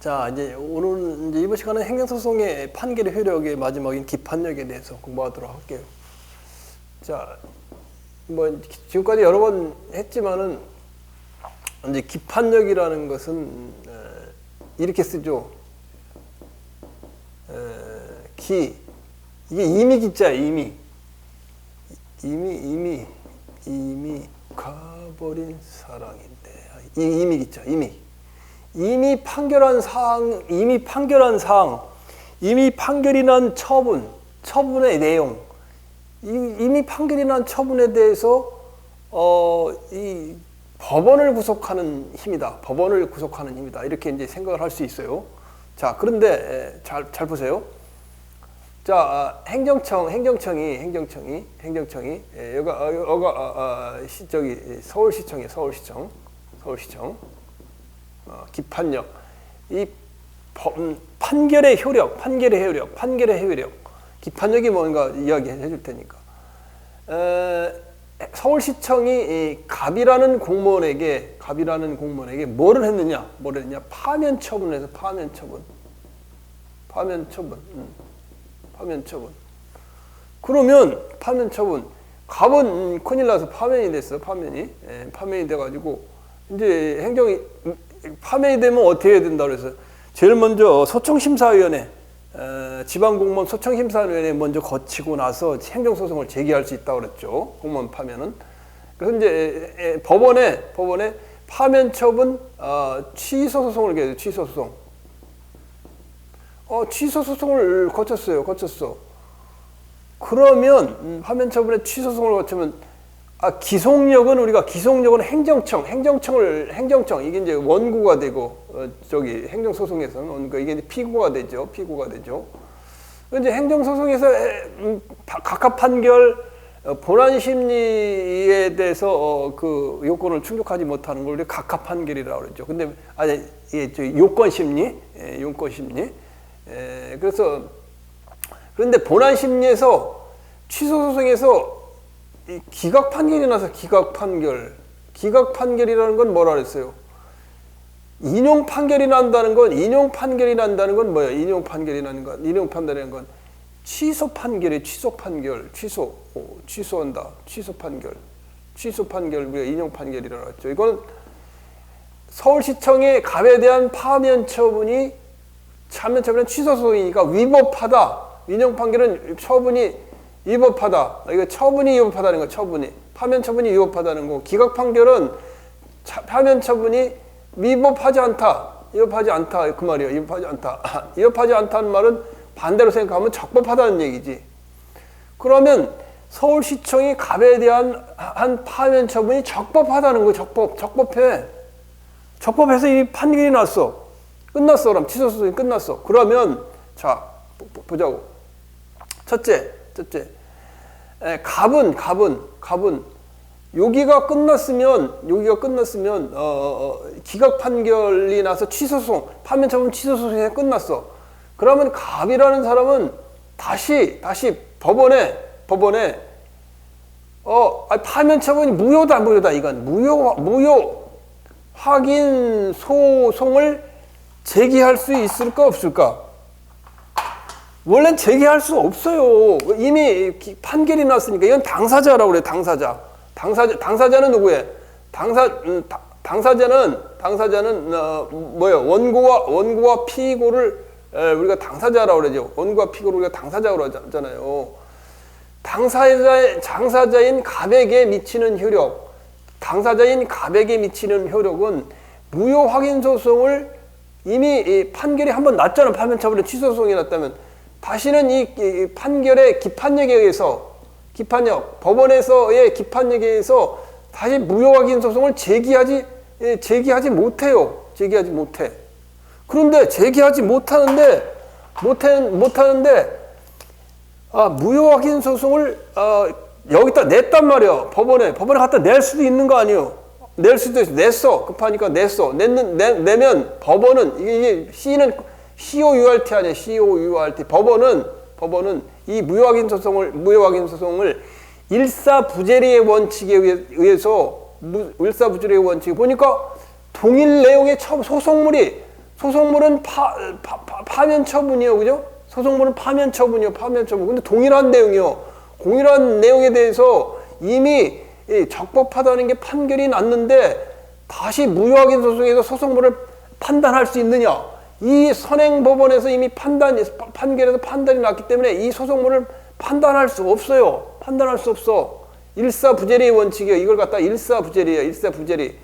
자, 오늘 이번 시간은 행정소송의 판결의 효력의 마지막인 기판력에 대해서 공부하도록 할게요. 자, 지금까지 여러 번 했지만은 이제 기판력이라는 것은 이렇게 쓰죠. 이게 이미 기자야, 이미 가버린 사랑인데 이미 기자, 이미 판결한 사항, 이미 판결이 난 처분의 내용, 이미 판결이 난 처분에 대해서 이 법원을 구속하는 힘이다. 이렇게 이제 생각을 할 수 있어요. 자, 그런데 잘 보세요. 자, 행정청이 서울시청. 기판력, 이 판결의 효력, 기판력이 뭔가 이야기해 줄 테니까. 서울시청이 갑이라는 공무원에게 뭐를 했느냐? 파면 처분을 해서 파면 처분. 그러면 파면 처분. 갑은 큰일 나서 파면이 됐어. 파면이 돼가지고 이제 행정이 파면이 되면 어떻게 해야 된다 그래서 제일 먼저 소청심사위원회, 지방공무원 소청심사위원회 먼저 거치고 나서 행정소송을 제기할 수 있다고 그랬죠. 공무원 파면은. 그래서 이제 법원에 파면 처분 취소소송을 해요. 취소소송을 거쳤어. 그러면 파면 처분에 취소소송을 거치면 기속력은 행정청 이게 이제 원고가 되고 행정소송에서는 원고 이게 이제 피고가 되죠. 이제 행정소송에서 각합 판결 본안 심리에 대해서 그 요건을 충족하지 못하는 걸 우리 각합 판결이라고 그러죠. 근데 이게 요건 심리. 그래서 그런데 본안 심리에서 취소 소송에서 이 기각 판결이 나서 기각 판결이라는 건 뭐라 그랬어요? 인용 판결이 난다는 건 뭐야? 인용 판결이라는 건 취소 판결이에요. 취소한다. 취소 판결 우리가 인용 판결이라고 했죠. 이건 서울시청의 갑에 대한 파면 처분은 취소 소송이니까 위법하다. 인용 판결은 처분이 위법하다. 이거 처분이 위법하다는 거, 파면 처분이 위법하다는 거. 기각 판결은 파면 처분이 위법하지 않다 그 말이에요. 위법하지 않다는 말은 반대로 생각하면 적법하다는 얘기지. 그러면 서울시청이 갑에 대한 한 파면 처분이 적법하다는 거예요. 적법해서 이 판결이 났어. 끝났어. 그럼 취소 소송이 끝났어. 그러면 자 보자고. 첫째, 갑은 여기가 끝났으면 기각 판결이 나서 취소소송, 파면 처분 취소소송이 끝났어. 그러면 갑이라는 사람은 다시 법원에 파면 처분이 무효다. 이건 무효 확인 소송을 제기할 수 있을까 없을까? 원래는 제기할 수 없어요. 이미 판결이 났으니까. 이건 당사자라고 그래요. 당사자는 누구예요? 당사자는 뭐예요? 원고와 피고를 우리가 당사자라고 그러죠. 원고와 피고를 우리가 당사자라고 하잖아요. 당사자인 갑에게 미치는 효력은 무효 확인 소송을 이미 판결이 한번 났잖아. 파면 처분에 취소 소송이 났다면 다시는 이 판결의 기판력에 의해서 법원에서의 기판력에 의해서 다시 무효 확인 소송을 제기하지 못해요. 그런데 제기하지 못하는데 무효 확인 소송을 여기다 냈단 말이야. 법원에 갖다 낼 수도 있는 거 아니에요. 낼 수도 있어. 냈어. 급하니까 냈어. 내면 법원은 이게 COURT 아니야. COURT. 법원은 이 무효 확인 소송을 일사부재리의 원칙에 의해서 일사부재리의 원칙 보니까 동일 내용의 소송물이 소송물은 파면 처분이요, 그죠? 소송물은 파면 처분이요, 파면 처분. 근데 동일한 내용이요. 동일한 내용에 대해서 이미 적법하다는 게 판결이 났는데 다시 무효확인 소송에서 소송물을 판단할 수 있느냐? 이 선행법원에서 이미 판결에서 판단이 났기 때문에 이 소송물을 판단할 수 없어요. 판단할 수 없어. 일사부재리의 원칙이에요. 이걸 갖다 일사부재리예요. 일사부재리.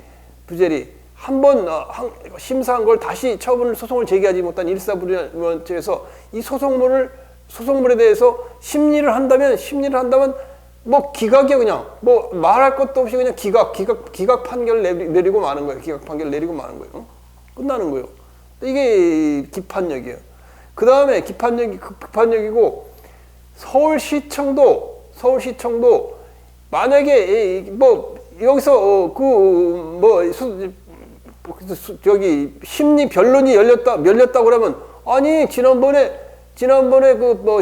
한번 심사한 걸 다시 소송을 제기하지 못한 일사부재리 원칙에서 이 소송물에 대해서 심리를 한다면 뭐 기각이야. 그냥 뭐 말할 것도 없이 그냥 기각 판결 내리고 마는 거예요. 기각 판결 내리고 마는 거예요. 끝나는 거예요. 이게 기판력이에요. 그 다음에 기판력이고 서울시청도 만약에 뭐 여기서 저기 심리 변론이 열렸다 그러면 아니 지난번에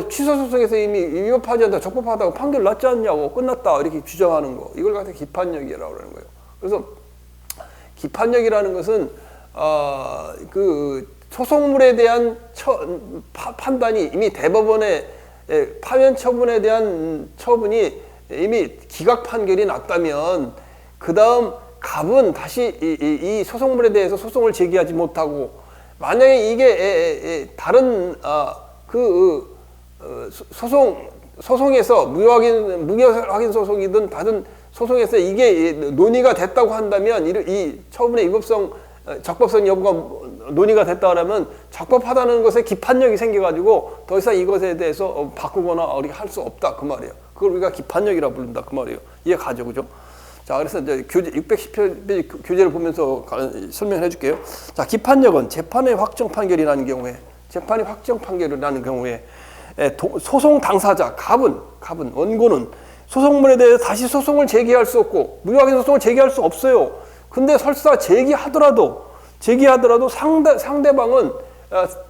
취소 소송에서 이미 위법하지 않다 적법하다고 판결 났지 않냐고 끝났다 이렇게 주장하는 거 이걸 갖다 기판력이라고 그러는 거예요. 그래서 기판력이라는 것은 소송물에 대한 판단이 이미 대법원의 파면 처분에 대한 처분이 이미 기각 판결이 났다면 그 다음 갑은 다시 이 소송물에 대해서 소송을 제기하지 못하고 만약에 이게 다른 소송에서 무효확인 소송이든 다른 소송에서 이게 논의가 됐다고 한다면 이 처분의 위법성 적법성 여부가 논의가 됐다 그러면 적법하다는 것에 기판력이 생겨가지고 더 이상 이것에 대해서 바꾸거나 우리가 할 수 없다 그 말이에요. 그걸 우리가 기판력이라 부른다 그 말이에요. 이해가죠, 그죠? 자, 그래서 이제 교재 610페이지 교재를 보면서 설명해 줄게요. 자, 기판력은 재판의 확정 판결이 나는 경우에 소송 당사자 갑은 원고는 소송물에 대해 다시 소송을 제기할 수 없고 무효확인 소송을 제기할 수 없어요. 근데 설사 제기하더라도 상대방은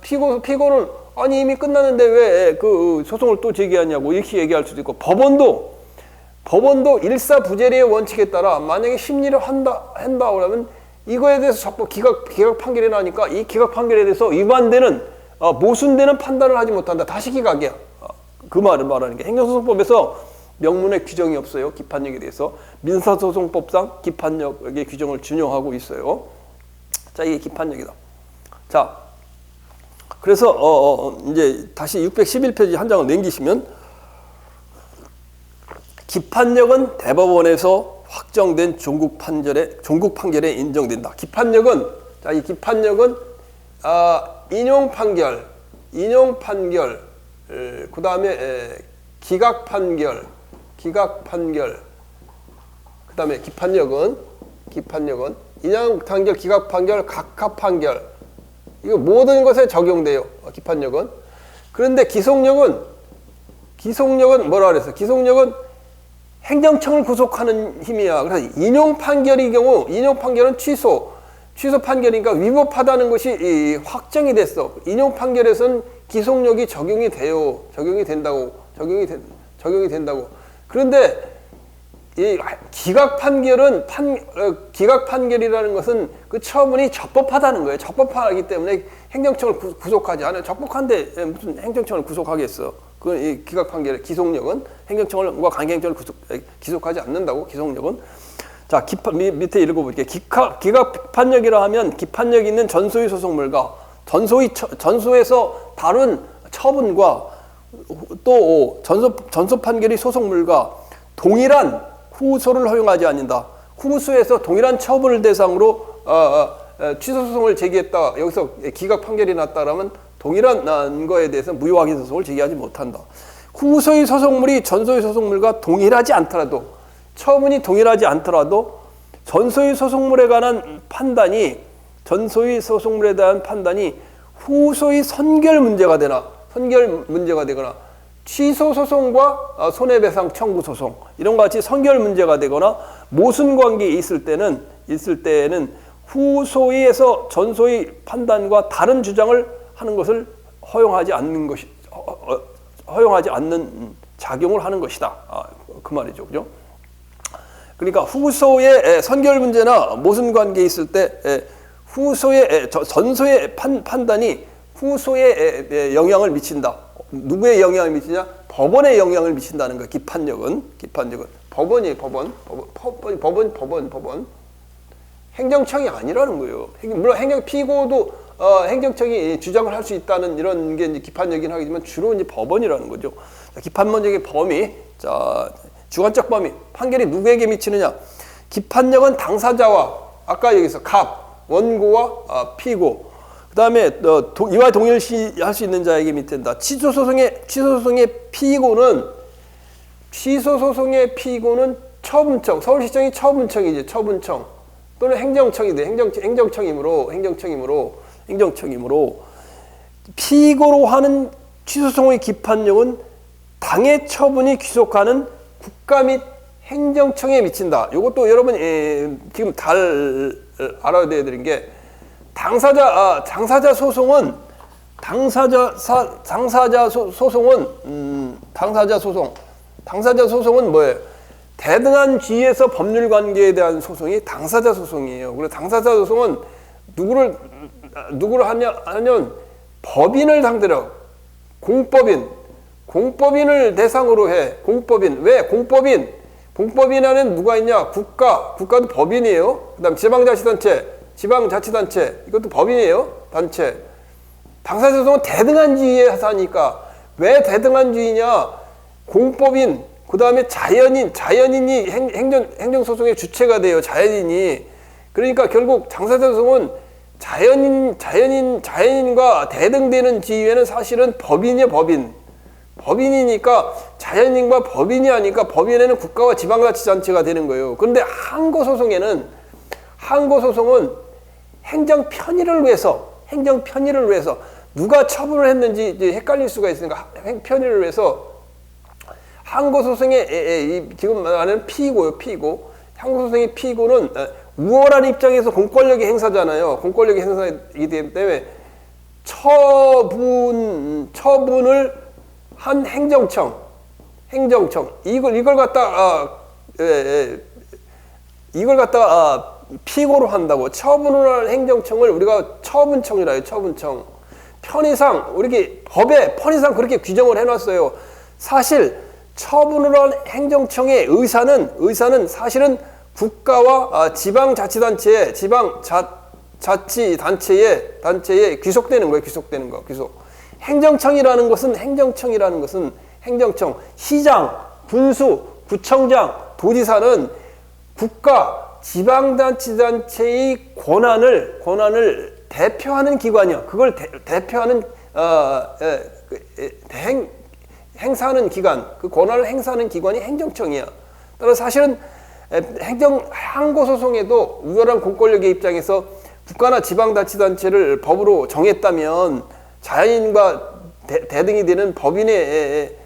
피고는 아니 이미 끝났는데 왜 그 소송을 또 제기하냐고 이렇게 얘기할 수도 있고 법원도 일사부재리의 원칙에 따라 만약에 심리를 한다 그러면 이거에 대해서 기각 판결이 나니까 이 기각 판결에 대해서 위반되는 모순되는 판단을 하지 못한다. 다시 기각이야. 그 말을 말하는 게 행정소송법에서 명문의 규정이 없어요. 기판력에 대해서 민사소송법상 기판력의 규정을 준용하고 있어요. 자, 이게 기판력이다. 자, 그래서 이제 다시 611페이지 한 장을 넘기시면 기판력은 대법원에서 확정된 종국 판결에 인정된다. 기판력은 인용 판결, 그 다음에 기각 판결, 그 다음에 기판력은 인용 판결, 기각 판결, 각하 판결 이거 모든 것에 적용돼요. 기판력은. 그런데 기속력은 뭐라 그랬어? 기속력은 행정청을 구속하는 힘이야. 그래서 인용 판결은 취소 판결이니까 위법하다는 것이 확정이 됐어. 인용 판결에서는 기속력이 적용이 된다고. 그런데 이 기각 판결이라는 것은 그 처분이 적법하다는 거예요. 적법하기 때문에 행정청을 구속하지 않아요. 적법한데 무슨 행정청을 구속하겠어? 이 기각 판결의 기속력은 행정청과 관계행정을 기속하지 않는다고. 기속력은. 자, 밑에 읽어볼게요. 기각 판력이라 하면 기판력 있는 전소의 소송물과 전소에서 다룬 처분과 또 전소 판결이 소송물과 동일한 후소를 허용하지 않는다. 후소에서 동일한 처분을 대상으로 취소 소송을 제기했다. 여기서 기각 판결이 났다라면 동일한 거에 대해서 무효확인 소송을 제기하지 못한다. 후소의 소송물이 전소의 소송물과 동일하지 않더라도 처분이 동일하지 않더라도 전소의 소송물에 대한 판단이 후소의 선결 문제가 되거나 취소 소송과 손해배상 청구 소송 이런 것 같이 선결 문제가 되거나 모순 관계에 있을 때는 후소에서 전소의 판단과 다른 주장을 하는 것을 허용하지 않는 작용을 하는 것이다. 그 말이죠, 그죠? 그러니까 후소의 선결 문제나 모순 관계에 있을 때 전소의 판단이 후소에 영향을 미친다. 누구의 영향을 미치냐? 법원에 영향을 미친다는 거예요. 기판력은 법원이에요. 법원. 행정청이 아니라는 거예요. 물론 피고도 행정청이 주장을 할 수 있다는 이런 게 이제 기판력이긴 하겠지만 주로 이제 법원이라는 거죠. 기판력의 범위, 자 주관적 범위, 판결이 누구에게 미치느냐? 기판력은 당사자와 아까 여기서 원고와 피고, 그 다음에 이와 동일시할 수 있는 자에게 미친다. 취소 소송의 피고는 처분청, 서울시청이 처분청이지, 처분청 또는 행정청이돼. 행정청이므로 피고로 하는 취소 소송의 기판력은 당의 처분이 귀속하는 국가 및 행정청에 미친다. 이것도 여러분 지금 잘 알아야 되는 게 당사자 소송은 뭐예요? 대등한 지위에서 법률 관계에 대한 소송이 당사자 소송이에요. 그래서 당사자 소송은 누구를 하면 법인을 상대로 공법인을 대상으로 해. 왜 공법인 안에 누가 있냐? 국가도 법인이에요. 그다음 지방자치단체 이것도 법인이에요. 단체. 당사자 소송은 대등한 지위에 하사니까. 왜 대등한 지위냐? 공법인, 그 다음에 자연인이 행정소송의 주체가 돼요. 자연인이. 그러니까 결국 당사자 소송은 자연인과 대등되는 지위에는 사실은 법인이에요. 법인이니까 자연인과 법인이 아니까 법인에는 국가와 지방자치단체가 되는 거예요. 그런데 항고소송은 행정 편의를 위해서 누가 처분을 했는지 이제 헷갈릴 수가 있으니까 편의를 위해서 항고소송의 지금 말하는 피고요. 항고소송의 피고는 우월한 입장에서 공권력의 행사잖아요. 공권력의 행사이기 때문에 처분을 한 행정청 이걸 갖다가 피고로 한다고. 처분을 한 행정청을 우리가 처분청이라 해요. 처분청. 편의상 우리 법에 편의상 그렇게 규정을 해놨어요. 사실 처분을 한 행정청의 의사는 사실은 국가와 지방자치단체에 귀속되는 거예요. 행정청이라는 것은 행정청, 시장, 군수, 구청장, 도지사는 국가, 지방자치단체의 권한을 대표하는 기관이요. 그걸 대표하는 행사하는 기관, 그 권한을 행사하는 기관이 행정청이야. 따라서 사실은 항고소송에도 우월한 공권력의 입장에서 국가나 지방자치단체를 법으로 정했다면 자연인과 대등이 되는 법인의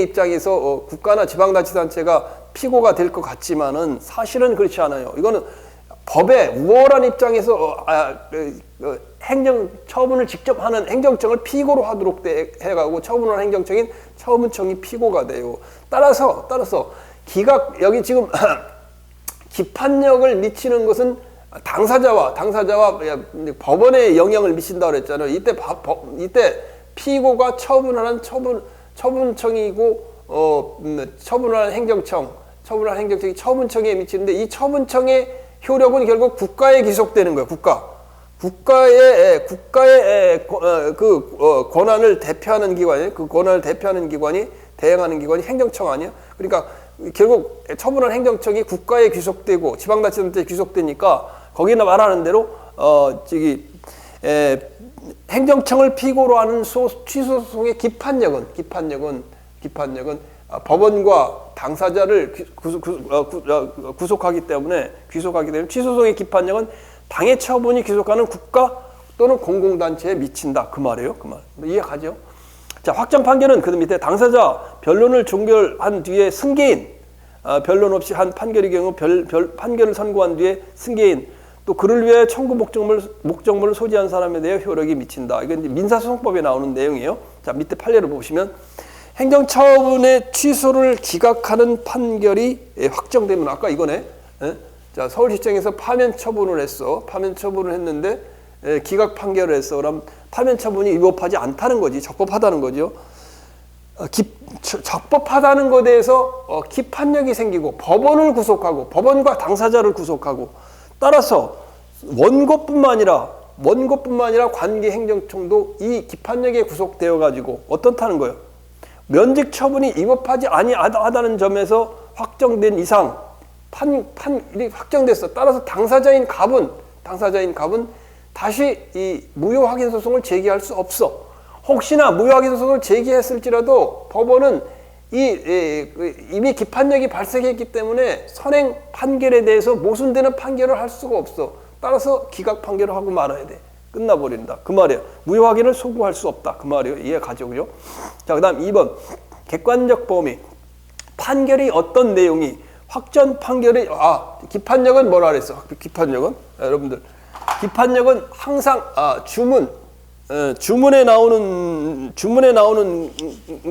입장에서 국가나 지방자치단체가 피고가 될 것 같지만은 사실은 그렇지 않아요. 이거는 법의 우월한 입장에서 행정 처분을 직접 하는 행정청을 피고로 하도록 해가고 처분하는 행정청인 처분청이 피고가 돼요. 따라서 여기 지금 기판력을 미치는 것은 당사자와 법원에 영향을 미친다고 그랬잖아요. 이때 피고가 처분하는 처분청이고 처분하는 행정청이 처분청에 미치는데 이 처분청의 효력은 결국 국가에 귀속되는 거예요. 국가의 권한을 대표하는 기관이 대행하는 기관이 행정청 아니야? 그러니까 결국 처분한 행정청이 국가에 귀속되고 지방자치단체에 귀속되니까 거기나 말하는 대로 행정청을 피고로 하는 취소 소송의 기판력은 법원과 당사자를 귀속하기 때문에 취소소송의 기판력은 당의 처분이 귀속하는 국가 또는 공공단체에 미친다. 그 말이에요. 이해가죠? 자, 확정 판결은 그 밑에 당사자 변론을 종결한 뒤에 승계인, 변론 없이 한 판결의 경우 판결을 선고한 뒤에 승계인, 또 그를 위해 청구 목적물을 소지한 사람에 대해 효력이 미친다. 이건 민사소송법에 나오는 내용이에요. 자, 밑에 판례를 보시면 행정처분의 취소를 기각하는 판결이 확정되면 아까 이거네. 자, 서울시청에서 파면 처분을 했어. 파면 처분을 했는데 기각 판결을 했어. 그럼 파면 처분이 위법하지 않다는 거지. 적법하다는 거죠. 적법하다는 것에 대해서 기판력이 생기고 법원을 구속하고 법원과 당사자를 구속하고 따라서 원고뿐만 아니라 관계행정청도 이 기판력에 구속되어 가지고 어떻다는 거예요? 면직 처분이 위법하지 아니하다는 점에서 확정된 이상 판이 확정됐어. 따라서 당사자인 갑은 다시 이 무효 확인 소송을 제기할 수 없어. 혹시나 무효 확인 소송을 제기했을지라도 법원은 이미 기판력이 발생했기 때문에 선행 판결에 대해서 모순되는 판결을 할 수가 없어. 따라서 기각 판결을 하고 말아야 돼. 끝나버린다. 그 말이에요. 무효 확인을 소구할 수 없다. 그 말이에요. 이해 가죠, 그죠? 자, 그다음 2번 객관적 범위. 판결이 어떤 내용이 확정 판결이 기판력은 뭐라 그랬어? 기판력은 여러분들 기판력은 항상 주문에 나오는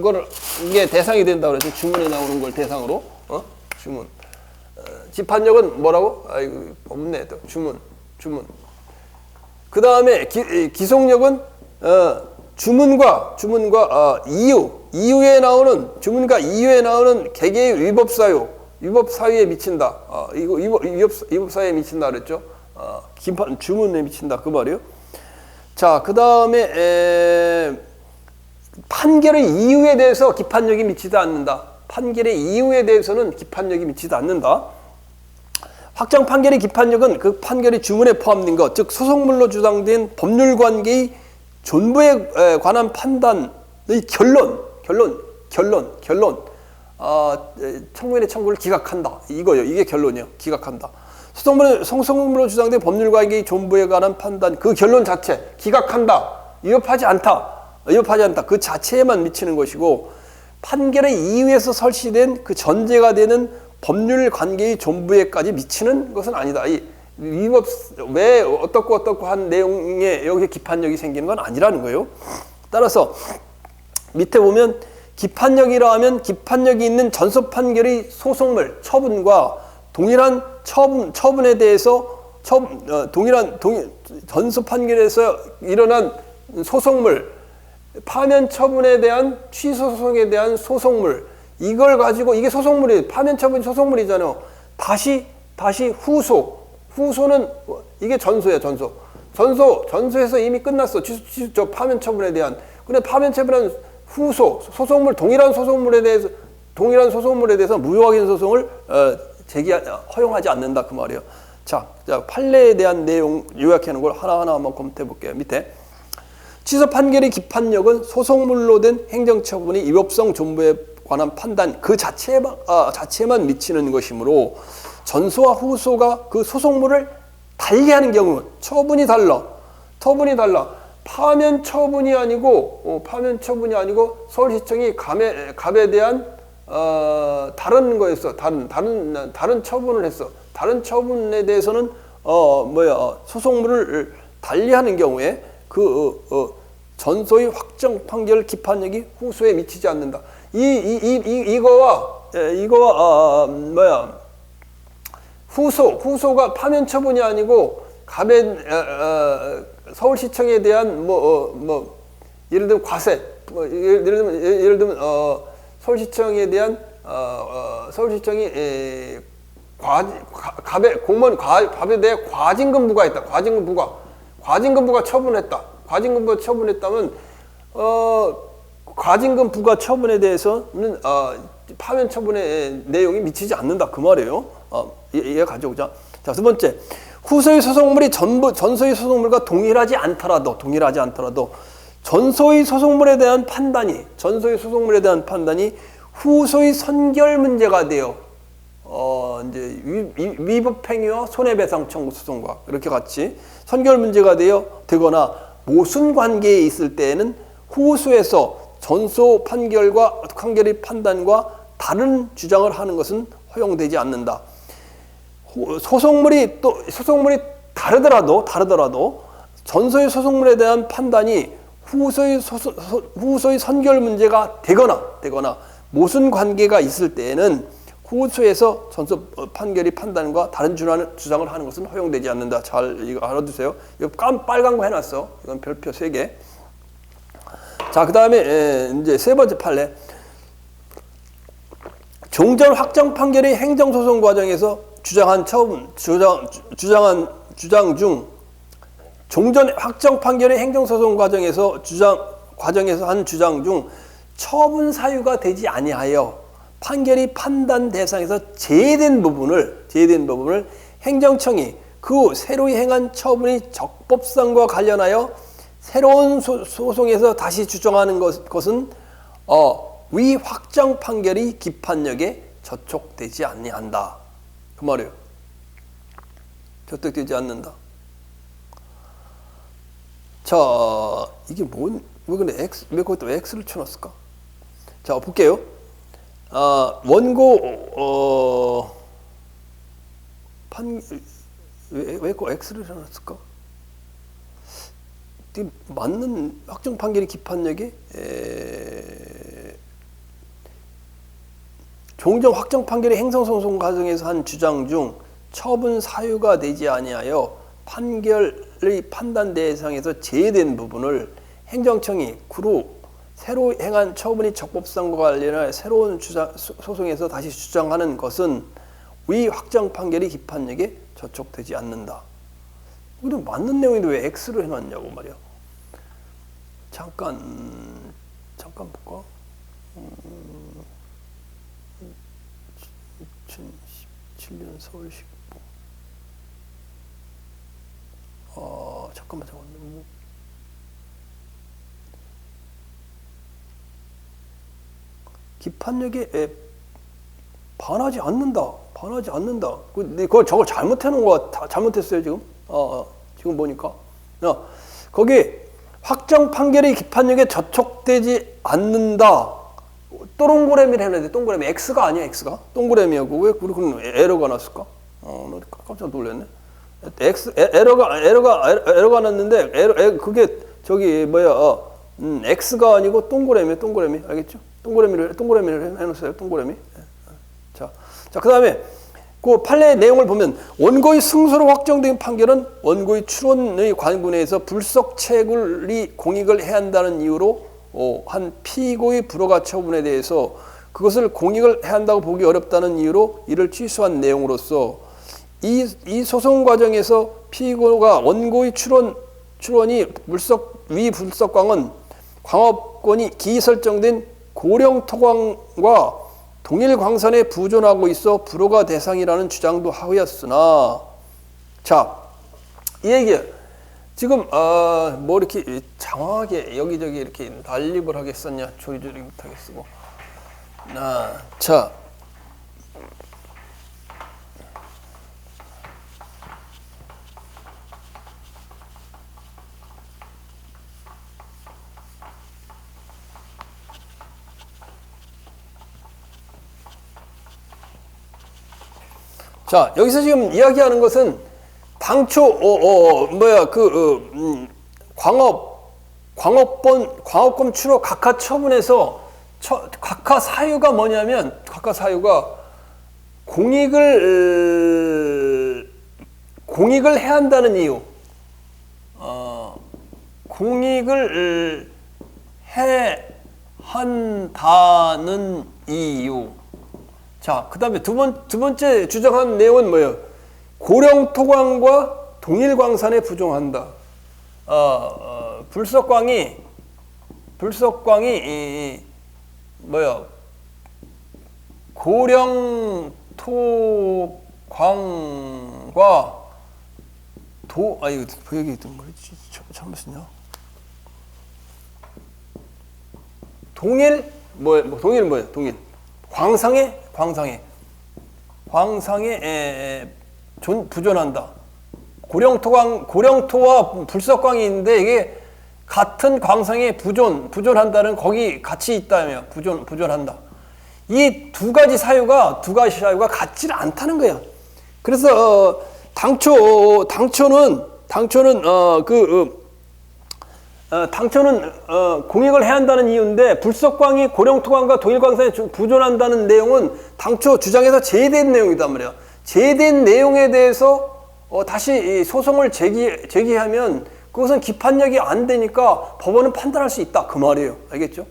거를 이게 대상이 된다 그래서 주문에 나오는 걸 대상으로 주문. 기판력은 뭐라고? 아이고 없네 또 주문. 그 다음에 기속력은 주문과 이유에 나오는 주문과 이유에 나오는 개개의 위법 사유에 미친다. 이거 위법 사유에 미친다 그랬죠? 주문에 미친다 그 말이에요. 자, 그 다음에 판결의 이유에 대해서 기판력이 미치지 않는다. 판결의 이유에 대해서는 기판력이 미치지 않는다. 확정 판결의 기판력은 그 판결이 주문에 포함된 것, 즉 소송물로 주장된 법률 관계의 존부에 관한 판단의 결론. 청구인의 청구를 기각한다. 이거요. 이게 결론이요. 기각한다. 소송물로 주장된 법률 관계의 존부에 관한 판단, 그 결론 자체 기각한다. 위법하지 않다. 그 자체에만 미치는 것이고 판결의 이유에서 설치된 그 전제가 되는 법률 관계의 존부에까지 미치는 것은 아니다. 이 위법 왜 어떻고 한 내용에 여기 기판력이 생기는 건 아니라는 거예요. 따라서 밑에 보면 기판력이라 하면 기판력이 있는 전소 판결의 소송물 처분과 동일한 처분에 대해서 전소 판결에서 일어난 소송물, 파면 처분에 대한 취소 소송에 대한 소송물, 이걸 가지고 이게 소송물이 파면 처분 소송물이잖아요. 다시 후소는 이게 전소야. 전소에서 이미 끝났어. 저 파면 처분에 대한. 근데 파면 처분은 후소 소송물 동일한 소송물에 대해서 무효 확인 소송을 허용하지 않는다 그 말이에요. 자, 판례에 대한 내용 요약하는 걸 하나하나 한번 검토해 볼게요. 밑에 취소 판결의 기판력은 소송물로 된 행정처분이 위법성 존부에 관한 판단 그 자체만 미치는 것이므로 전소와 후소가 그 소송물을 달리하는 경우 처분이 달라. 파면 처분이 아니고 서울시청이 갑에 대한 다른 거였어. 다른 처분을 했어. 다른 처분에 대해서는 소송물을 달리하는 경우에 전소의 확정 판결 기판력이 후소에 미치지 않는다. 후소가 파면 처분이 아니고 갑의 서울시청에 대한 예를 들면 과세, 예를 들면 서울시청에 대한 서울시청이 갑에 대해 과징금부가 있다. 과징금부가 처분했다. 과징금부가 처분했다면 과징금부가 처분에 대해서는 파면 처분의 내용이 미치지 않는다 그 말이에요. 이해 가져오자. 자, 두 번째, 후소의 소송물이 전소의 소송물과 동일하지 않더라도 전소의 소송물에 대한 판단이 후소의 선결 문제가 되어 이제 위법행위와 손해배상 청구 소송과 이렇게 같이 선결 문제가 되거나 모순 관계에 있을 때에는 후소에서 전소 판결의 판단과 다른 주장을 하는 것은 허용되지 않는다. 소송물이 다르더라도 전소의 소송물에 대한 판단이 후소의 선결 문제가 되거나 모순 관계가 있을 때에는 구소에서 전서 판결이 판단과 다른 주장을 하는 것은 허용되지 않는다. 잘 이거 알아두세요. 이거 빨간 거 해놨어. 이건 별표 3개. 자, 그 다음에 이제 세 번째 판례. 종전 확정 판결의 행정소송 과정에서 주장 중 종전 확정 판결의 행정소송 과정에서 한 주장 중 처분 사유가 되지 아니하여 판결이 판단 대상에서 제외된 부분을 행정청이 그 후 새로이 행한 처분이 적법성과 관련하여 새로운 소송에서 다시 주장하는 것은 위 확정 판결이 기판력에 저촉되지 아니한다. 그 말이에요. 저촉되지 않는다. 자, 이게 왜 근데 왜 거기다 X를 쳐놨을까? 자, 볼게요. 원고 왜 꼭 X를 해놨을까? 맞는 확정 판결이 기판력에 종전 확정 판결의 행정소송 과정에서 한 주장 중 처분 사유가 되지 아니하여 판결의 판단 대상에서 제외된 부분을 행정청이 그로 새로 행한 처분이 적법성과 관련하여 새로운 소송에서 다시 주장하는 것은 위 확정 판결이 기판력에 저촉되지 않는다. 근데 맞는 내용인데 왜 X를 해놨냐고 말이야. 잠깐 볼까? 2017년 서울시국부. 잠깐만. 기판력에 반하지 않는다. 저걸 잘못해놓은 거 잘못했어요 지금. 지금 보니까. 거기 확정 판결이 기판력에 저촉되지 않는다. 동그라미를 해놔야 돼. 동그라미. X가 아니야, X가. 동그라미하고 왜 그런 에러가 났을까? 깜짝 놀랐네. 에러가 났는데 그게 X가 아니고 동그라미. 알겠죠? 동그라미를 해놓으세요. 동그라미. 자, 그다음에 그 판례의 내용을 보면 원고의 승소로 확정된 판결은 원고의 출원의 관구 내에서 불석채굴이 공익을 해야 한다는 이유로 한 피고의 불허가 처분에 대해서 그것을 공익을 해야 한다고 보기 어렵다는 이유로 이를 취소한 내용으로서 이 소송 과정에서 피고가 원고의 출원이 위 불석광은 광업권이 기이 설정된 고령토광과 동일 광산에 부존하고 있어 불허가 대상이라는 주장도 하였으나, 자, 이 얘기야. 지금 뭐 이렇게 장황하게 여기저기 이렇게 난립을 하겠었냐? 조리조리 못하게 쓰고. 자, 여기서 지금 이야기하는 것은 당초 광업권 출허 각하 처분에서 각하 사유가 뭐냐면 공익을 해야 한다는 이유. 공익을 해 한다는 이유. 자, 그 다음에 두 번째 주장한 내용은 뭐예요? 고령토광과 동일광산에 부존한다. 불석광이 고령토광과 여기 있던 거지. 잘못 썼냐? 동일 뭐예요? 동일. 광상에 부존한다. 고령토와 불석광이 있는데 이게 같은 광상에 부존한다는 거기 같이 있다며 부존한다. 이 두 가지 사유가 같지는 않다는 거야. 그래서 당초는 당초는 공익을 해야 한다는 이유인데 불석광이 고령토광과 동일광산에 부존한다는 내용은 당초 주장에서 제외된 내용이단 말이야. 제외된 내용에 대해서 다시 이 소송을 제기하면 그것은 기판력이 안 되니까 법원은 판단할 수 있다 그 말이에요. 알겠죠?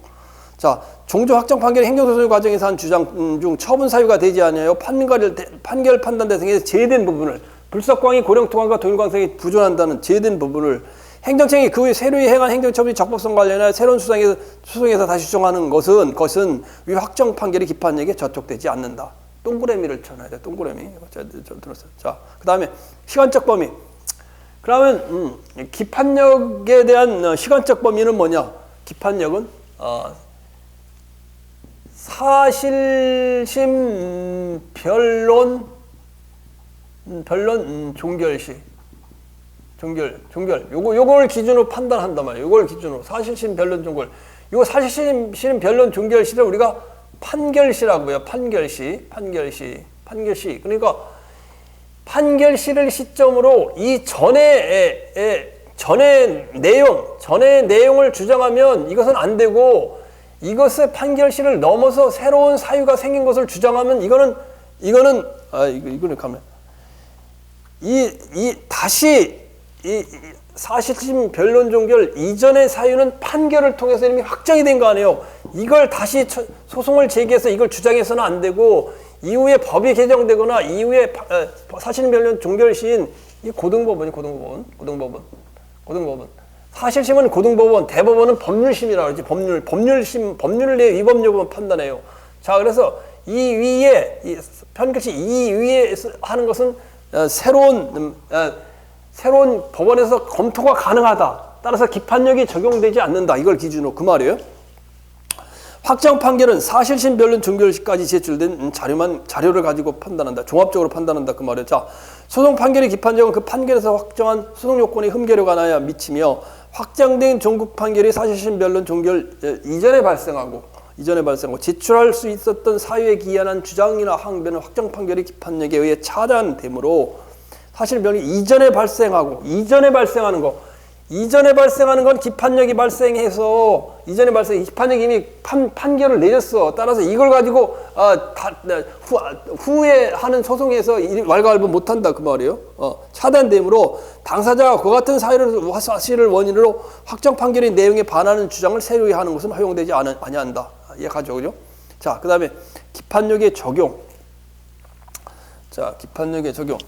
자, 종조 확정 판결이 행정소송 과정에서 한 주장 중 처분 사유가 되지 않아요. 판결 판단 대상에서 제외된 부분을 불석광이 고령토광과 동일광산에 부존한다는 제외된 부분을 행정청이 그 후에 새로이 행한 행정처분이 적법성 관련해 새로운 소송에서 다시 주장하는 것은 위 확정 판결이 기판력에 저촉되지 않는다. 동그라미를 쳐놔야 돼. 동그라미. 좀 들었어요. 자, 그 다음에 시간적 범위. 그러면 기판력에 대한 시간적 범위는 뭐냐? 기판력은 사실심 변론 종결시. 종결. 요걸 기준으로 판단한단 말이에요. 요걸 기준으로. 사실심, 변론, 종결. 요 사실심, 변론, 종결시를 우리가 판결시라고요. 판결시. 그러니까 판결시를 시점으로 이 전의 내용을 주장하면 이것은 안 되고 이것의 판결시를 넘어서 새로운 사유가 생긴 것을 주장하면 이거는 가면 다시 이 사실심 변론 종결 이전의 사유는 판결을 통해서 이미 확정이 된 거 아니에요. 이걸 다시 소송을 제기해서 이걸 주장해서는 안 되고 이후에 법이 개정되거나 이후에 사실심 변론 종결 시인 이 고등법원이 고등법원. 사실심은 고등법원, 대법원은 법률심이라고 그러지. 법률을 내 위법 여부만 판단해요. 자, 그래서 이 위에 판결시 이 위에 하는 것은 새로운 법원에서 검토가 가능하다. 따라서 기판력이 적용되지 않는다. 이걸 기준으로 그 말이에요. 확정 판결은 사실심 변론 종결시까지 제출된 자료를 가지고 판단한다. 종합적으로 판단한다. 그 말이에요. 자, 소송 판결의 기판력은 그 판결에서 확정한 소송 요건의 흠결에 관하여 미치며 확정된 종국 판결이 사실심 변론 종결 이전에 발생하고 제출할 수 있었던 사유에 기한한 주장이나 항변은 확정 판결의 기판력에 의해 차단되므로 사실 변이 이전에 발생하는 건 기판력이 발생해서 기판력이 이미 판결을 내렸어. 따라서 이걸 가지고 후에 하는 소송에서 왈가왈부 못한다 그 말이에요. 차단되므로 당사자가 그 같은 사실을 원인으로 확정 판결의 내용에 반하는 주장을 새로이 하는 것은 허용되지 아니한다. 이해가죠, 그죠? 자, 그 다음에 기판력의 적용. 자, 기판력의 적용.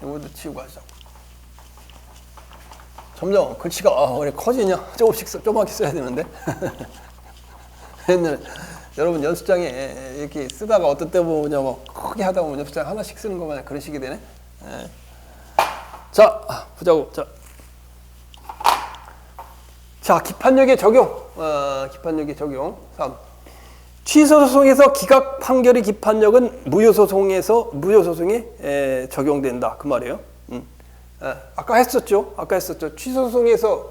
이것도 치우고 하자. 점점 글씨가 왜 커지냐? 조금씩 써야 되는데. 옛날에 여러분 연습장에 이렇게 쓰다가 어떤 때 보면 뭐 크게 하다 보면 연습장 하나씩 쓰는 것만 그런 식이 되네. 자, 보자고. 자, 기판력의 적용. 기판력의 적용. 3. 취소소송에서 기각 판결의 기판력은 무효소송에 적용된다. 그 말이에요. 아까 했었죠. 취소소송에서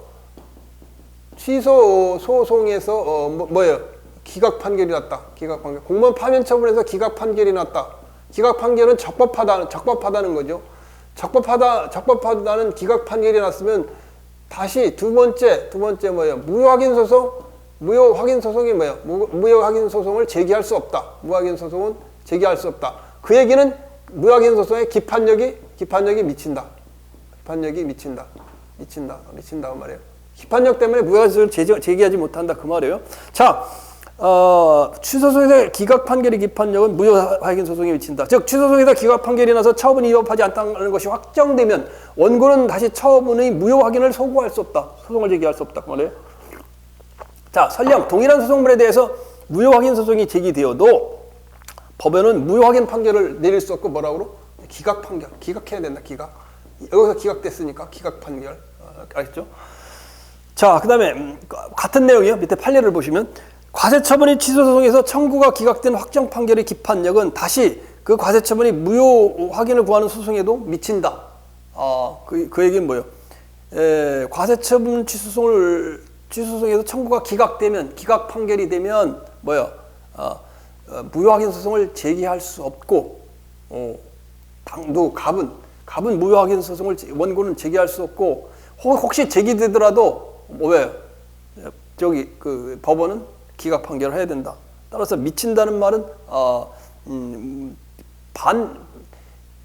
뭐예요? 기각 판결이 났다. 기각 판결. 공무원 파면 처분에서 기각 판결이 났다. 기각 판결은 적법하다는 거죠. 적법하다는 기각 판결이 났으면 다시 두 번째 뭐예요? 무효 확인 소송이 뭐예요? 무효 확인 소송을 제기할 수 없다. 무효 확인 소송은 제기할 수 없다. 그 얘기는 무효 확인 소송의 기판력이 미친다. 기판력이 미친다 그 말이에요. 기판력 때문에 무효 확인 소송을 제기하지 못한다 그 말이에요. 자, 취소소송에서 기각 판결의 기판력은 무효 확인 소송에 미친다. 즉 취소소송에서 기각 판결이 나서 처분이 위법하지 않다는 것이 확정되면 원고는 다시 처분의 무효 확인을 소구할 수 없다. 소송을 제기할 수 없다 그 말이에요. 자, 설령 동일한 소송물에 대해서 무효 확인 소송이 제기되어도 법원은 무효 확인 판결을 내릴 수 없고 뭐라고 그러? 기각 판결. 기각해야 된다. 기각. 여기서 기각됐으니까 기각 판결. 알겠죠? 자, 그 다음에 같은 내용이요. 밑에 판례를 보시면 과세처분이 취소소송에서 청구가 기각된 확정 판결의 기판력은 다시 그 과세처분이 무효 확인을 구하는 소송에도 미친다. 그 얘기는 뭐예요? 과세처분 취소소송에서 청구가 기각 판결이 되면 뭐예요? 무효 확인 소송을 제기할 수 없고 당도 갑은 갑은 무효 확인 소송을 원고는 제기할 수 없고 혹시 제기되더라도 왜 저기 그 법원은 기각 판결을 해야 된다. 따라서 미친다는 말은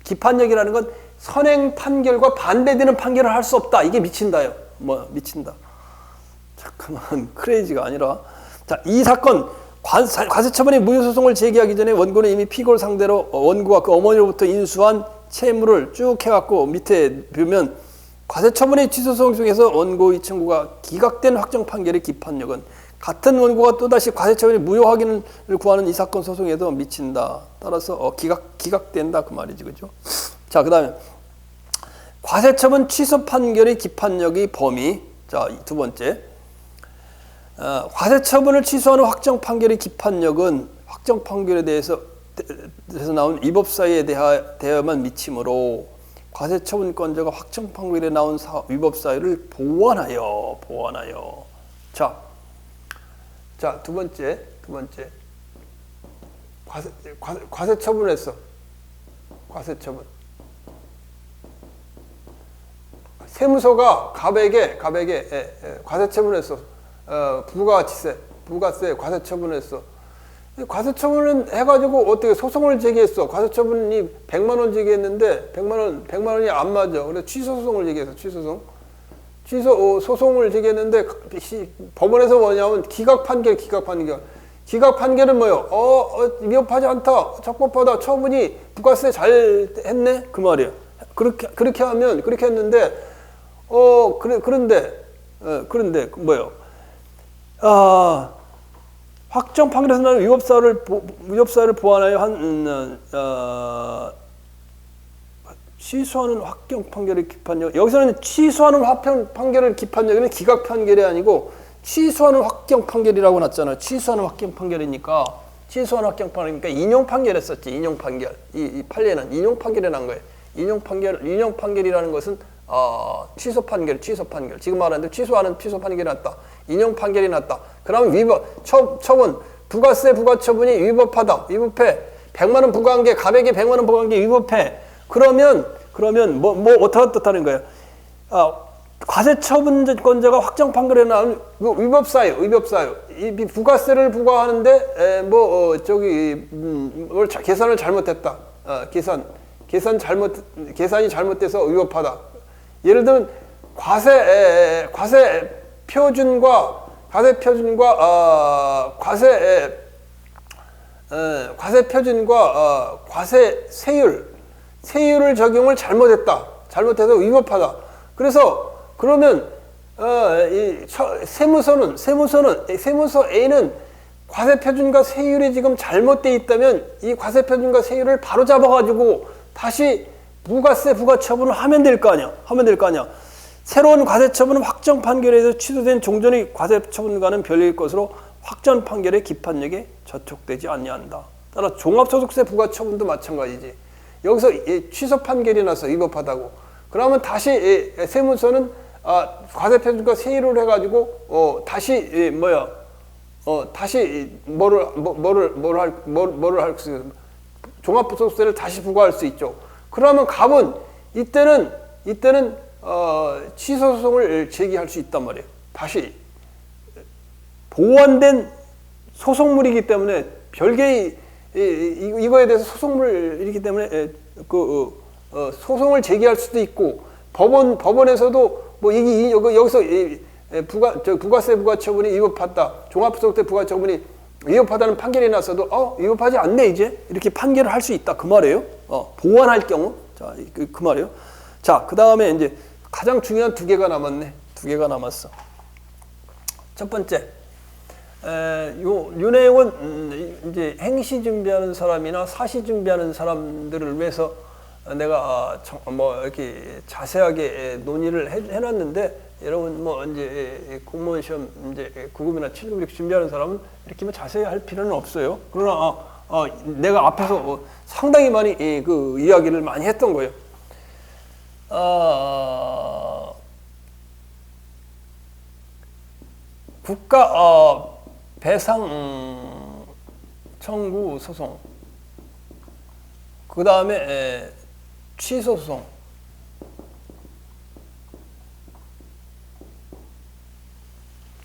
기판력이라는 건 선행 판결과 반대되는 판결을 할 수 없다. 이게 미친다요. 뭐 미친다. 잠깐만 크레이지가 아니라 자, 이 사건 과세처분의 무효소송을 제기하기 전에 원고는 이미 피고를 상대로 원고가 그 어머니로부터 인수한 채무를 쭉 해갖고 밑에 보면 과세처분의 취소소송 중에서 원고의 청구가 기각된 확정 판결의 기판력은 같은 원고가 또다시 과세처분의 무효 확인을 구하는 이 사건 소송에도 미친다. 따라서 기각된다 그 말이지, 그죠? 자, 그다음에 과세처분 취소 판결의 기판력의 범위. 자, 두 번째. 과세처분을 취소하는 확정 판결의 기판력은 확정 판결에 대해서 나온 위법사유에 대하여만 미치므로 과세처분권자가 확정 판결에 나온 위법사유를 보완하여. 자, 두 번째. 과세처분을 했어. 과세처분. 세무서가 갑에게 과세처분을 했어. 부가세 과세처분을 했어. 과세처분을 해가지고 어떻게 소송을 제기했어. 과세처분이 100만 원 제기했는데 100만 원이 안 맞아. 그래서 취소소송을 제기했어. 소송을 제기했는데 법원에서 뭐냐면 기각 판결은 뭐요? 위협하지 않다. 적법하다. 처분이 부가세 잘 했네. 그 말이에요. 그렇게 했는데 그런데 뭐요? 확정 판결에서 나는 위법사유를 보완하여 취소하는 확정 판결의 기판력. 여기서는 취소하는 확정 판결의 기판력은 기각 판결이 아니고 취소하는 확정 판결이라고 났잖아요. 취소하는 확정 판결이니까 인용 판결했었지. 인용 판결. 이 판례는 인용 판결이 난 거예요. 인용 판결이라는 것은 취소 판결. 지금 말하는데 취소하는 취소 판결이 났다. 인용 판결이 났다. 그러면 처분, 부가처분이 위법해. 100만 원 부과한 게 갑에게 100만 원 부과한 게 위법해. 그러면 뭐 어떻게 뜻하는 거예요? 과세처분권자가 확정 판결에 나온 위법사유. 이 부가세를 부과하는데 계산을 잘못했다. 계산이 잘못돼서 위법하다. 예를 들면 과세 표준과 과세 세율을 적용을 잘못해서 위법하다. 그래서 그러면 세무서 A는 과세표준과 세율이 지금 잘못돼 있다면 이 과세표준과 세율을 바로 잡아가지고 다시 부가처분을 하면 될 거 아니야. 새로운 과세처분은 확정 판결에서 취소된 종전의 과세처분과는 별개일 것으로 확정 판결의 기판력에 저촉되지 아니한다. 따라 종합소득세 부가처분도 마찬가지지. 여기서 취소 판결이 나서 위법하다고. 그러면 다시 세무서는 과세표준과 세율을 해가지고 다시 뭐를 할 수 있어? 종합소득세를 다시 부과할 수 있죠. 그러면 갑은 이때는 취소 소송을 제기할 수 있단 말이에요. 다시 보완된 소송물이기 때문에 별개의 이거에 대해서 소송물이기 때문에 소송을 제기할 수도 있고 법원에서도 여기서 부가세 부가처분이 위법하다. 종합소득세 부가처분이 위법하다는 판결이 났어도 위법하지 않네 이제 이렇게 판결을 할 수 있다 그 말이에요. 보완할 경우 자 그 말이에요. 자 그 다음에 이제 가장 중요한 두 개가 남았어. 첫 번째 요 내용은 이제 행시 준비하는 사람이나 사시 준비하는 사람들을 위해서 내가 이렇게 자세하게 논의를 해놨는데 여러분 이제 공무원 시험 이제 9급이나 7급 이렇게 준비하는 사람은 이렇게 자세히 할 필요는 없어요. 그러나 내가 앞에서 상당히 많이 그 이야기를 많이 했던 거예요. 국가 배상 청구 소송, 그 다음에 취소 소송,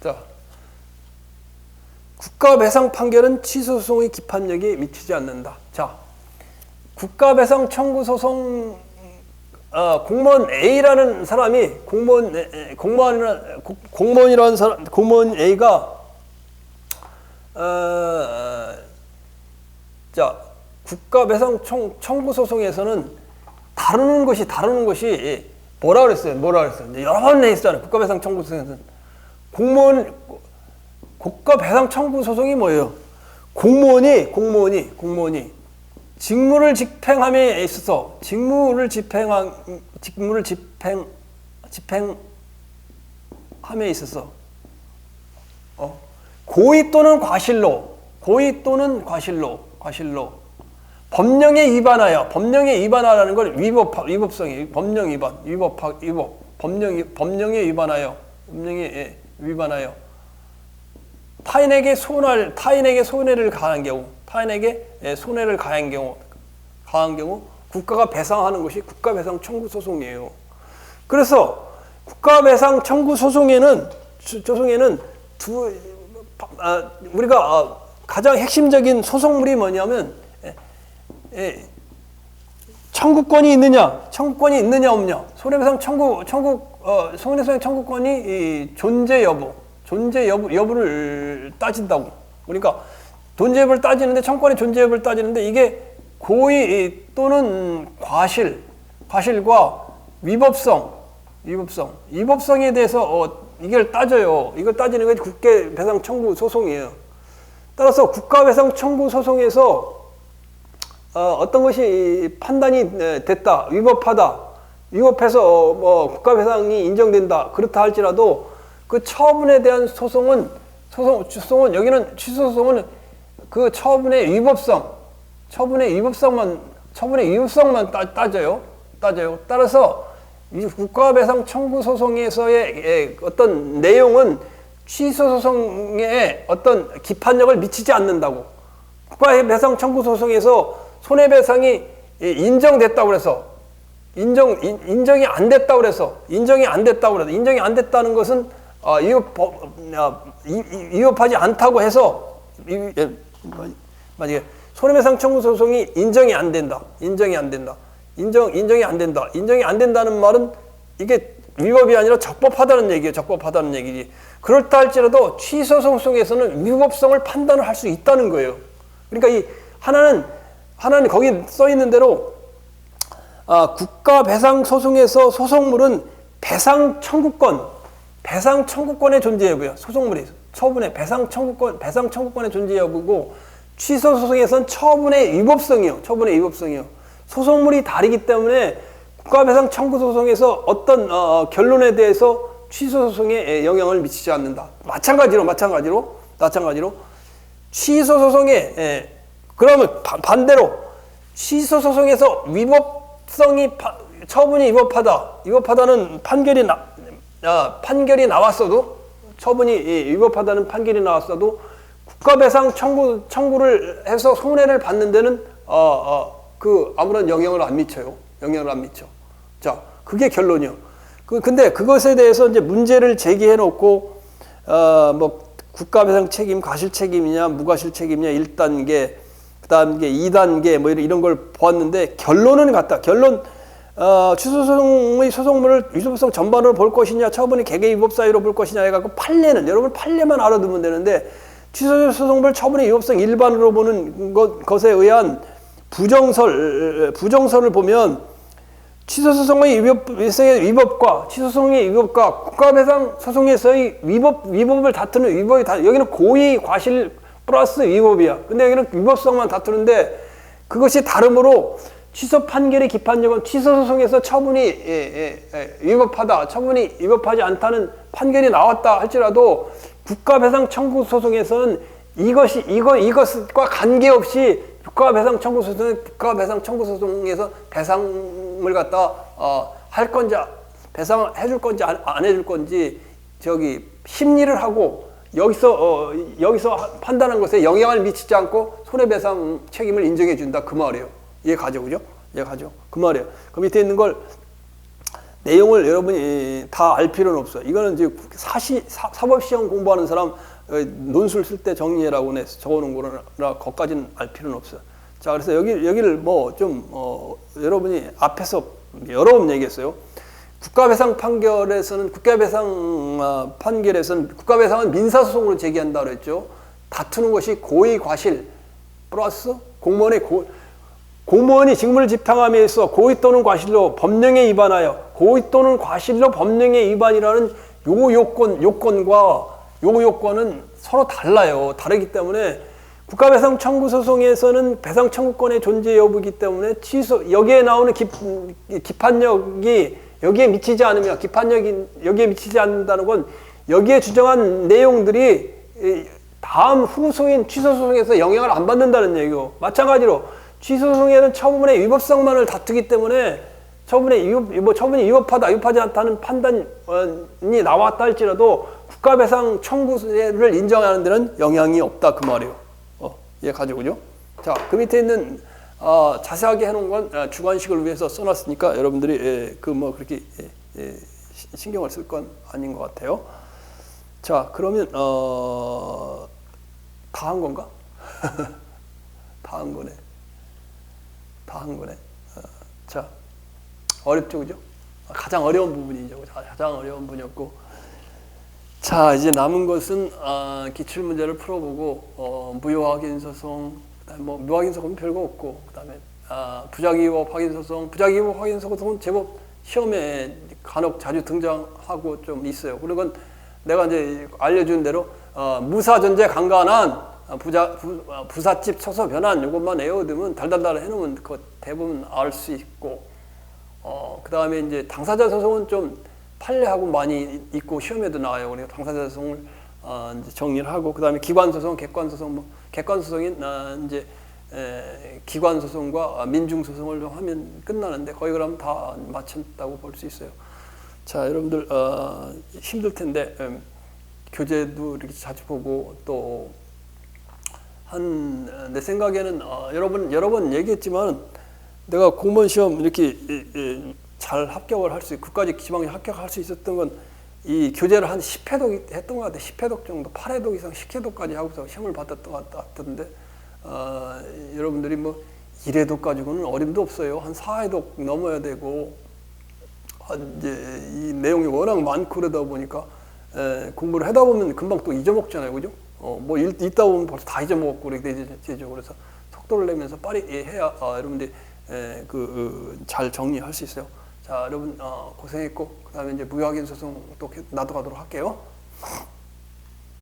자, 국가배상 판결은 취소 소송의 기판력에 미치지 않는다. 자, 국가배상 청구 소송 공무원 A라는 사람이 공무원이라는 사람, 공무원 A가 자, 국가배상 청구 소송에서는 다루는 것이 뭐라 그랬어요? 여러 번 했잖아요. 국가배상 청구 소송에서는 국가배상 청구 소송이 뭐예요? 공무원이 직무를 집행함에 있어서 집행함에 있어서 고의 또는 과실로 법령에 위반하라는 걸 위법성이 법령에 위반하여 타인에게 손해를 가한 경우 국가가 배상하는 것이 국가배상 청구 소송이에요. 그래서 국가배상 청구 소송에는 우리가 가장 핵심적인 소송물이 뭐냐면 청구권이 있느냐 없냐, 손해배상 청구권이 존재 여부를 따진다고. 그러니까 존재 여부를 따지는데, 청구권의 존재 여부를 따지는데, 이게 고의 또는 과실과 위법성에 대해서 이걸 따져요. 이걸 따지는 게 국가배상 청구 소송이에요. 따라서 국가배상 청구 소송에서 어떤 것이 판단이 됐다, 위법해서 국가배상이 인정된다, 그렇다 할지라도 그 처분에 대한 소송은 여기는 취소 소송은 그 처분의 위법성만 따져요. 따라서 이 국가배상 청구 소송에서의 어떤 내용은 취소 소송에 어떤 기판력을 미치지 않는다고. 국가배상 청구 소송에서 손해배상이 인정됐다고 그래서 인정이 안 됐다고 그래서 인정이 안 됐다는 것은 위법하지 않다고 해서 만약에 손해배상 청구 소송이 인정이 안 된다는 말은 이게 위법이 아니라 적법하다는 얘기지. 그렇다 할지라도 취소 소송에서는 위법성을 판단을 할 수 있다는 거예요. 그러니까 이 하나는 거기 써 있는 대로 국가배상 소송에서 소송물은 배상 청구권의 존재 여부야. 소송물이 처분의 배상 청구권의 존재 여부고, 취소 소송에서는 처분의 위법성이요. 소송물이 다르기 때문에 국가배상 청구 소송에서 어떤 결론에 대해서 취소 소송에 영향을 미치지 않는다. 마찬가지로 취소 소송에 그러면 반대로 취소 소송에서 처분이 위법하다는 판결이 나왔어도, 위법하다는 판결이 나왔어도 국가배상 청구를 해서 손해를 받는 데는 아무런 영향을 안 미쳐. 자, 그게 결론이요. 근데 그것에 대해서 이제 문제를 제기해 놓고 국가배상 책임, 과실 책임이냐, 무과실 책임이냐, 1단계, 그다음에 2단계 이런 걸 보았는데 결론은 같다. 취소소송의 소송물을 위법성 전반으로 볼 것이냐, 처분이 개개 위법 사유로 볼 것이냐 해갖고 여러분 판례만 알아두면 되는데, 취소소송물 처분의 위법성 일반으로 보는 것에 의한 부정설을 보면 취소소송의 위법과 국가배상 소송에서의 위법을 다투는 여기는 고의 과실 플러스 위법이야. 근데 여기는 위법성만 다투는데, 그것이 다름으로 취소 판결의 기판력은 취소 소송에서 처분이 위법하지 않다는 판결이 나왔다 할지라도 국가배상 청구 소송에서는 이것과 관계없이 국가배상 청구 소송에서 배상을 갖다 할 건지, 배상해 줄 건지 안 해줄 건지 심리를 하고 여기서 판단한 것에 영향을 미치지 않고 손해배상 책임을 인정해 준다, 그 말이에요. 이해가죠, 그죠? 그 말이에요. 그 밑에 있는 걸 내용을 여러분이 다 알 필요는 없어요. 이거는 이제 사법시험 공부하는 사람 논술 쓸 때 정리해라고 적어놓은 거라 거기까지는 알 필요는 없어요. 자, 그래서 여기를 뭐 좀 여러분이 앞에서 여러 번 얘기했어요. 국가배상 판결에서는 국가배상은 민사소송으로 제기한다 그랬죠. 다투는 것이 고의 과실 플러스 공무원이 직무를 집행함에 있어 고의 또는 과실로 법령에 위반하여 고의 또는 과실로 법령에 위반이라는 요건과 요 요건은 서로 달라요. 다르기 때문에 국가배상 청구 소송에서는 배상 청구권의 존재 여부이기 때문에 여기에 나오는 기판력이 여기에 미치지 않으면 여기에 미치지 않는다는 건 여기에 주장한 내용들이 다음 후소인 취소소송에서 영향을 안 받는다는 얘기고, 마찬가지로 취소소송에는 처분의 위법성만을 다투기 때문에 처분이 위법하다, 위법하지 않다는 판단이 나왔다 할지라도 국가배상 청구를 인정하는 데는 영향이 없다 그 말이에요. 얘 가지고요. 자, 그 밑에 있는 자세하게 해놓은 건 주관식을 위해서 써놨으니까 여러분들이 그렇게 신경을 쓸 건 아닌 것 같아요. 자, 그러면 다 한 건가? 다 한 거네. 다 한 거네. 자, 어렵죠, 그죠? 가장 어려운 부분이죠. 가장 어려운 부분이었고. 자, 이제 남은 것은 기출 문제를 풀어보고 무효 확인 소송, 그다음에 뭐 무효 확인 소송은 별거 없고, 그다음에 부작위법 확인 소송, 부작위법 확인 소송은 제법 시험에 간혹 자주 등장하고 좀 있어요. 그리고 내가 이제 알려준 대로 무사 전제 강간한 부사집 처소 변환 이것만 외워두면 달달달 해놓으면 그 대부분 알 수 있고, 그다음에 이제 당사자 소송은 좀 판례하고 많이 있고 시험에도 나와요. 그래서 당사자 소송을 이제 정리를 하고, 그다음에 기관 소송, 객관 소송, 객관 소송인 이제 기관 소송과 민중 소송을 좀 하면 끝나는데 거의 그럼 다 마쳤다고 볼 수 있어요. 자, 여러분들 힘들 텐데 교재도 이렇게 자주 보고 또 내 생각에는 여러 번 얘기했지만 내가 공무원 시험 이렇게 잘 합격을 할 수 있고 국가직 지방에 합격할 수 있었던 건 이 교재를 한 10회독 했던 것 같아요. 10회독 정도, 8회독 이상 10회독까지 하고서 시험을 받았던 것 같던데 여러분들이 뭐 1회독 가지고는 어림도 없어요. 한 4회독 넘어야 되고 이제 이 내용이 워낙 많고 그러다 보니까 공부를 하다 보면 금방 또 잊어먹잖아요, 그죠? 뭐 읽다 보면 벌써 다 잊어먹었고 그렇게 되죠. 그래서 속도를 내면서 빨리 해야 여러분들이 잘 정리할 수 있어요. 자, 여러분 고생했고 그다음에 이제 무효 확인 소송 또 놔둬가도록 할게요.